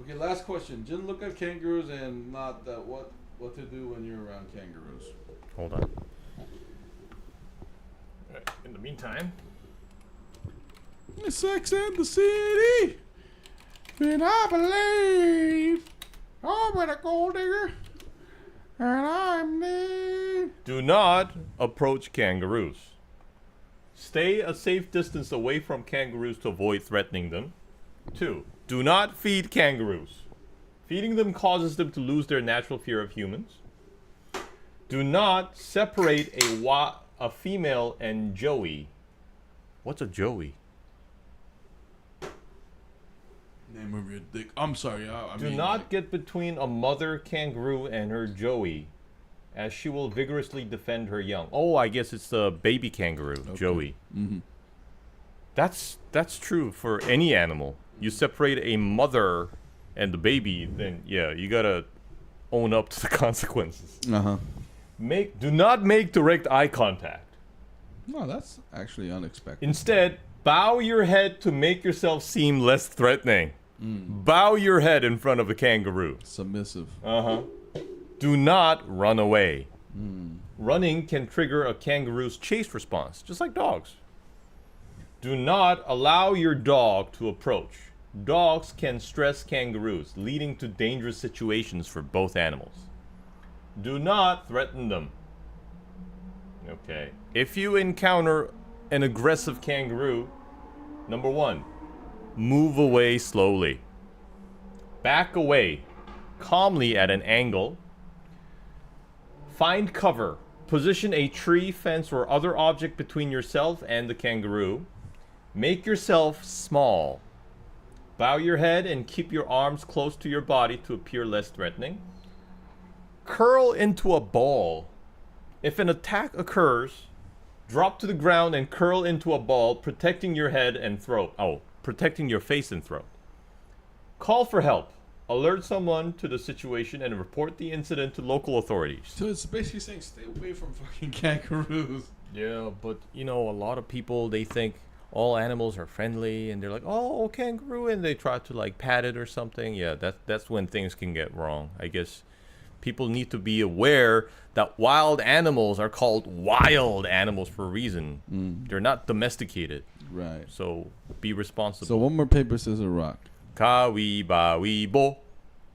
Okay, last question. Just look at kangaroos and not that what to do when you're around kangaroos. Hold on. Right, in the meantime, Sex and the City. And I believe I'm a gold digger, and I'm the. do not approach kangaroos. Stay a safe distance away from kangaroos to avoid threatening them. 2. Do not feed kangaroos. Feeding them causes them to lose their natural fear of humans. Do not separate a female and joey. What's a joey? Name of your dick. I'm sorry. Do not get between a mother kangaroo and her joey, as she will vigorously defend her young. Oh, I guess it's the baby kangaroo, okay. Joey. That's true for any animal. You separate a mother and the baby, then yeah, you gotta own up to the consequences. Do not make direct eye contact. No, that's actually unexpected. Instead, bow your head to make yourself seem less threatening. Bow your head in front of the kangaroo. Submissive. Do not run away. Running can trigger a kangaroo's chase response, just like dogs. Do not allow your dog to approach. Dogs can stress kangaroos, leading to dangerous situations for both animals. Do not threaten them. Okay. If you encounter an aggressive kangaroo, number 1, move away slowly. Back away, calmly at an angle. Find cover. Position a tree, fence, or other object between yourself and the kangaroo. Make yourself small. Bow your head and keep your arms close to your body to appear less threatening. Curl into a ball. If an attack occurs, drop to the ground and curl into a ball, protecting your head and throat. Oh, protecting your face and throat. Call for help. Alert someone to the situation and report the incident to local authorities. So it's basically saying stay away from fucking kangaroos. Yeah, but you know, a lot of people, they think all animals are friendly and they're like, oh, kangaroo, and they try to like pat it or something. Yeah, that's when things can get wrong. I guess people need to be aware that wild animals are called wild animals for a reason. They're not domesticated. Right. So be responsible. So one more paper, scissors, rock. Ka-wee-ba-wee-bo.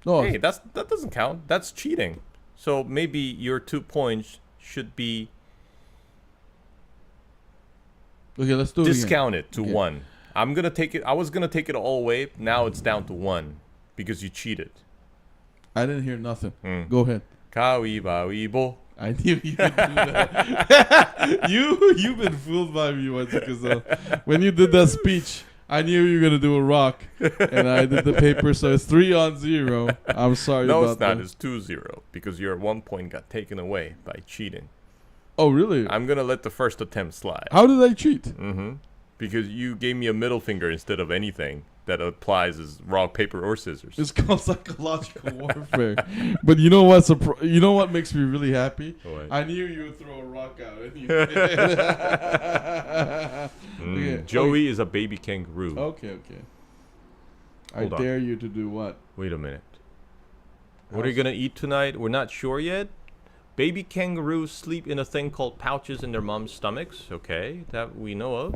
Oh, hey, that doesn't count. That's cheating. So maybe your 2 points should be okay. Let's do it. Discounted to 1. I'm gonna take it. I was gonna take it all away. Now it's down to 1 because you cheated. I didn't hear nothing. Go ahead. Ka-wee-ba-wee-bo. I knew you would do that. You've been fooled by me once because when you did that speech, I knew you were gonna do a rock, and I did the paper, so it's 3-0. I'm sorry. No, about it's not. that. It's 2-0 because your 1 point got taken away by cheating. Oh, really? I'm gonna let the first attempt slide. How did I cheat? Because you gave me a middle finger instead of anything. that applies is rock, paper, or scissors. It's called psychological warfare. But you know what's you know what makes me really happy? What? I knew you would throw a rock out. And you did. Joey is a baby kangaroo. Okay. Hold I on. dare you to do what? Wait a minute. What are you gonna eat tonight? We're not sure yet. Baby kangaroos sleep in a thing called pouches in their mom's stomachs. Okay, that we know of.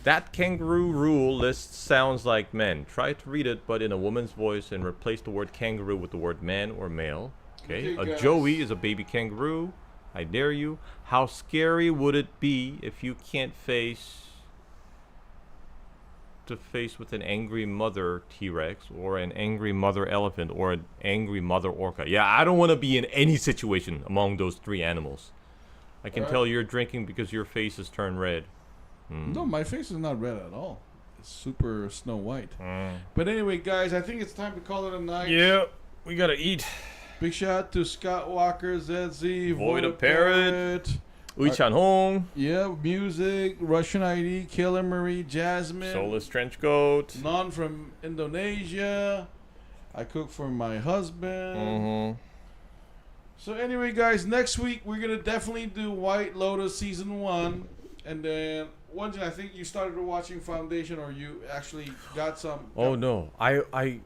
That kangaroo rule list sounds like men. Try to read it, but in a woman's voice, and replace the word kangaroo with the word man or male. Okay, a guys. Joey is a baby kangaroo. I dare you. How scary would it be if you can't face with an angry mother T-Rex or an angry mother elephant or an angry mother orca? Yeah, I don't want to be in any situation among those three animals. I can tell you're drinking because your face is turned red. No, my face is not red at all. It's super Snow White. But anyway, guys, I think it's time to call it a night. Yeah, we gotta eat. Big shout out to Scott Walker, ZZ, Void of Parrot, Ui Chan Hong, yeah, music, Russian ID, Killer Marie, Jasmine, Soulless Trenchcoat, Non from Indonesia. I cook for my husband. So anyway, guys, next week we're gonna definitely do White Lotus season 1, and then Won-Jin, I think you started watching Foundation, or you actually got some. Oh no, I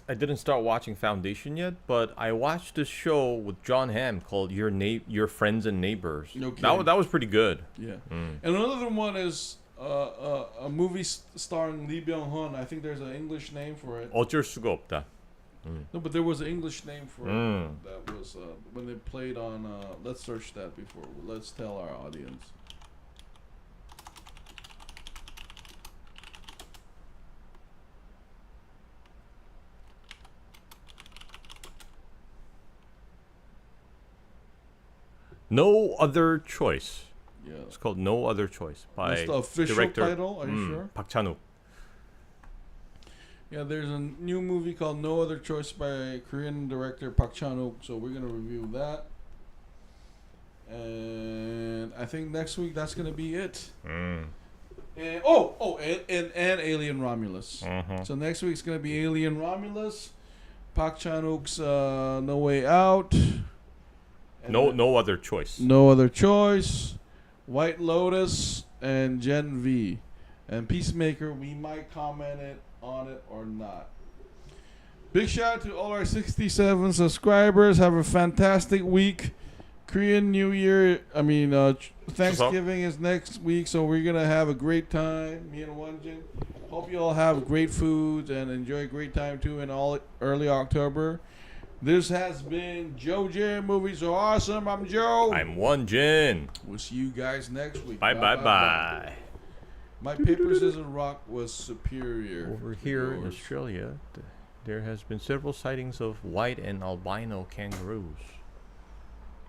didn't start watching Foundation yet, but I watched this show with John Hamm called Your Friends and Neighbors. Okay. That was pretty good. Yeah. And another one is a movie starring Lee Byung-hun. I think there's an English name for it. 어쩔 수가 없다. No, but there was an English name for it. That was when they played on. Let's search that before. Let's tell our audience. No Other Choice. Yeah. It's called No Other Choice by That's the official director title. Are you sure? Park Chan-wook. Yeah, there's a new movie called No Other Choice by Korean director Park Chan-wook, so we're gonna review that. And I think next week that's gonna be it. And and Alien Romulus. So next week's gonna be Alien Romulus, Park Chan-wook's No Way Out. No Other Choice. No Other Choice, White Lotus, and Gen V. And Peacemaker, we might comment on it or not. Big shout out to all our 67 subscribers. Have a fantastic week. Korean New Year, Thanksgiving is next week, so we're going to have a great time, me and Won-Jin. Hope you all have great food and enjoy a great time too in early October. This has been JoeJinMovieSoAwesome. I'm Joe. I'm Won-Jin. We'll see you guys next week. Bye. My paper, scissors, rock was superior. Over here in Australia, there has been several sightings of white and albino kangaroos.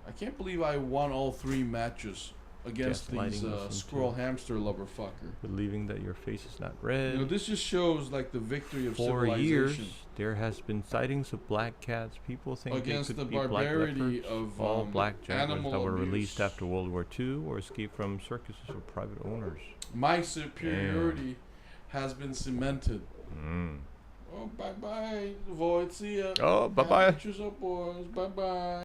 I can't believe I won all 3 matches against these squirrel hamster lover fucker. Believing that your face is not red. You know, this just shows like the victory of For civilization. years, there has been sightings of black cats. People think Against they could the be black barbarity leopards, of all black jaguars animal that were abuse. released after World War II or escaped from circuses or private owners. My superiority has been cemented. Mm. Oh, bye-bye, Void. See ya. Oh, bye-bye. Chuseok, boys. Bye-bye.